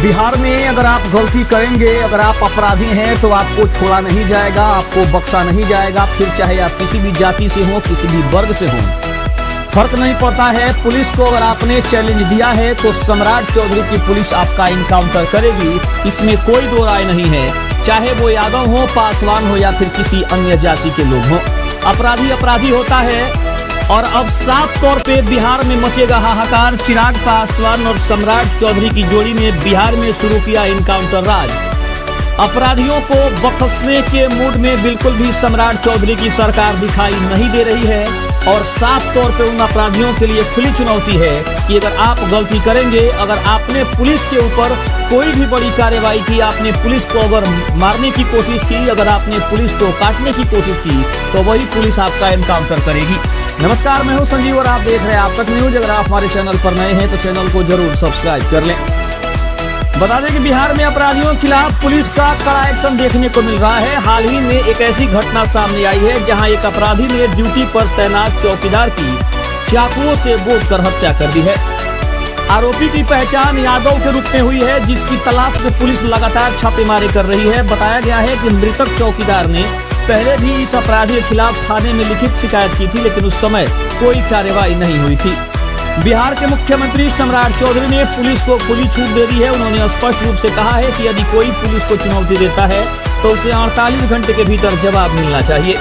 बिहार में अगर आप गलती करेंगे, अगर आप अपराधी हैं तो आपको छोड़ा नहीं जाएगा, आपको बख्शा नहीं जाएगा। फिर चाहे आप किसी भी जाति से हो, किसी भी वर्ग से हो, फर्क नहीं पड़ता है। पुलिस को अगर आपने चैलेंज दिया है तो सम्राट चौधरी की पुलिस आपका इनकाउंटर करेगी, इसमें कोई दो राय नहीं है। चाहे वो यादव हो, पासवान हो या फिर किसी अन्य जाति के लोग हो, अपराधी अपराधी होता है। और अब साफ तौर पे बिहार में मचेगा हाहाकार। चिराग पासवान और सम्राट चौधरी की जोड़ी ने बिहार में शुरू किया इनकाउंटर राज। अपराधियों को बख्शने के मूड में बिल्कुल भी सम्राट चौधरी की सरकार दिखाई नहीं दे रही है और साफ तौर पे उन अपराधियों के लिए खुली चुनौती है कि अगर आप गलती करेंगे, अगर आपने पुलिस के ऊपर कोई भी बड़ी कार्रवाई की, आपने पुलिस को अगर मारने की कोशिश की, अगर आपने पुलिस को काटने की कोशिश की, तो वही पुलिस आपका एनकाउंटर करेगी। नमस्कार, मैं हूं संजीव और आप देख रहे हैं आप तक न्यूज। अगर आप हमारे चैनल पर नए हैं तो चैनल को जरूर सब्सक्राइब कर लें। बता दें कि बिहार में अपराधियों के खिलाफ पुलिस का कड़ा एक्शन देखने को मिल रहा है। हाल ही में एक ऐसी घटना सामने आई है जहां एक अपराधी ने ड्यूटी पर तैनात चौकीदार की चाकुओं से गोद कर हत्या कर दी है। आरोपी की पहचान यादव के रूप में हुई है, जिसकी तलाश में पुलिस लगातार छापेमारी कर रही है। बताया गया है कि मृतक चौकीदार ने पहले भी इस अपराधी के खिलाफ थाने में लिखित शिकायत की थी, लेकिन उस समय कोई कार्रवाई नहीं हुई थी। बिहार के मुख्यमंत्री सम्राट चौधरी ने पुलिस को खुली छूट दे दी है। उन्होंने स्पष्ट रूप से कहा है कि यदि कोई पुलिस को चुनौती देता है तो उसे 48 घंटे के भीतर जवाब मिलना चाहिए।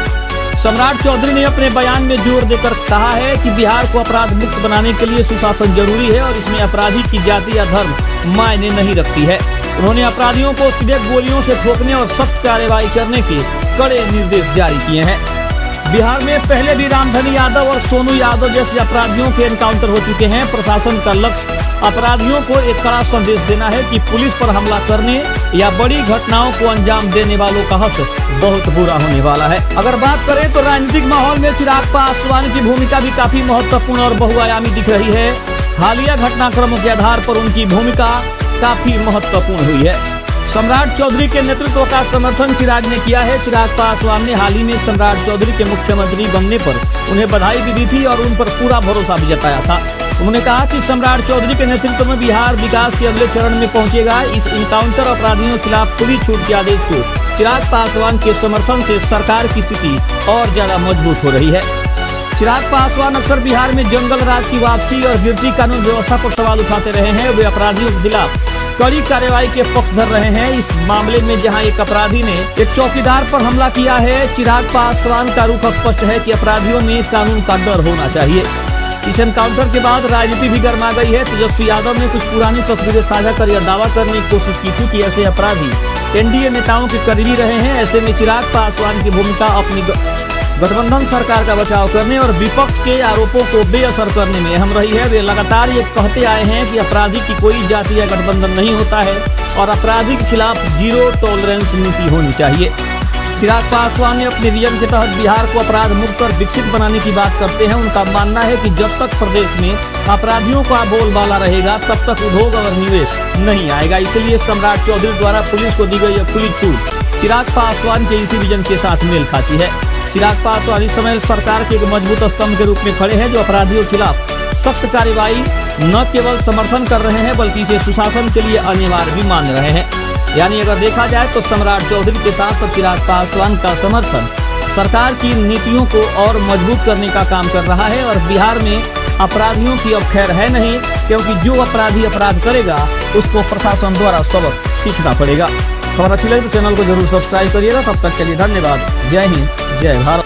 सम्राट चौधरी ने अपने बयान में जोर देकर कहा है कि बिहार को अपराध मुक्त बनाने के लिए सुशासन जरूरी है और इसमें अपराधी की जाति या धर्म मायने नहीं रखती है। उन्होंने अपराधियों को सीधे गोलियों से ठोकने और सख्त कार्रवाई करने के कड़े निर्देश जारी किए हैं। बिहार में पहले भी रामधनी यादव और सोनू यादव जैसे अपराधियों के एनकाउंटर हो चुके हैं। प्रशासन का लक्ष्य अपराधियों को एक कड़ा संदेश देना है कि पुलिस पर हमला करने या बड़ी घटनाओं को अंजाम देने वालों का हश्र बहुत बुरा होने वाला है। अगर बात करें तो राजनीतिक माहौल में चिराग पासवान की भूमिका भी काफी महत्वपूर्ण और बहुआयामी दिख रही है। हालिया घटनाक्रमों के आधार पर उनकी भूमिका काफी महत्वपूर्ण हुई है। सम्राट चौधरी के नेतृत्व का समर्थन चिराग ने किया है। चिराग पासवान ने हाल ही में सम्राट चौधरी के मुख्यमंत्री बनने पर उन्हें बधाई भी दी थी और उन पर पूरा भरोसा भी जताया था। उन्होंने कहा कि सम्राट चौधरी के नेतृत्व में बिहार विकास के अगले चरण में पहुंचेगा। इस इनकाउंटर अपराधियों के खिलाफ खुली छूट के आदेश को चिराग पासवान के समर्थन से सरकार की स्थिति और ज्यादा मजबूत हो रही है। चिराग पासवान अक्सर बिहार में जंगल राज की वापसी और गिरती कानून व्यवस्था पर सवाल उठाते रहे हैं। वे अपराधियों के खिलाफ कड़ी कार्रवाई के पक्षधर रहे हैं। इस मामले में जहां एक अपराधी ने एक चौकीदार पर हमला किया है, चिराग पासवान का रुख स्पष्ट है कि अपराधियों में कानून का डर होना चाहिए। इस एनकाउंटर के बाद राजनीति भी गर्मा गई है। तेजस्वी यादव ने कुछ पुरानी तस्वीरें साझा कर यह दावा करने की कोशिश की थी कि ऐसे अपराधी एनडीए नेताओं के करीबी रहे हैं। ऐसे में चिराग पासवान की भूमिका अपनी गठबंधन सरकार का बचाव करने और विपक्ष के आरोपों को बेअसर करने में अहम रही है। वे लगातार ये कहते आए हैं कि अपराधी की कोई जाति या गठबंधन नहीं होता है और अपराधी के खिलाफ जीरो टॉलरेंस नीति होनी चाहिए। चिराग पासवान ने अपने विजन के तहत बिहार को अपराध मुक्त और विकसित बनाने की बात करते हैं। उनका मानना है कि जब तक प्रदेश में अपराधियों का बोलबाला रहेगा तब तक उद्योग और निवेश नहीं आएगा। इसलिए सम्राट चौधरी द्वारा पुलिस को दी गई खुली छूट चिराग पासवान के इसी विजन के साथ मेल खाती है। चिराग पासवान इस समय सरकार के एक मजबूत स्तंभ के रूप में खड़े हैं, जो अपराधियों के खिलाफ सख्त कार्रवाई न केवल समर्थन कर रहे हैं बल्कि इसे सुशासन के लिए अनिवार्य भी मान रहे हैं। यानी अगर देखा जाए तो सम्राट चौधरी के साथ अब चिराग पासवान का समर्थन सरकार की नीतियों को और मजबूत करने का काम कर रहा है। और बिहार में अपराधियों की अब खैर है नहीं, क्योंकि जो अपराधी अपराध करेगा उसको प्रशासन द्वारा सबक सीखना पड़ेगा। खबर अच्छी लगी तो चैनल को जरूर सब्सक्राइब करिएगा। तब तक के लिए धन्यवाद। जय हिंद, जय भारत।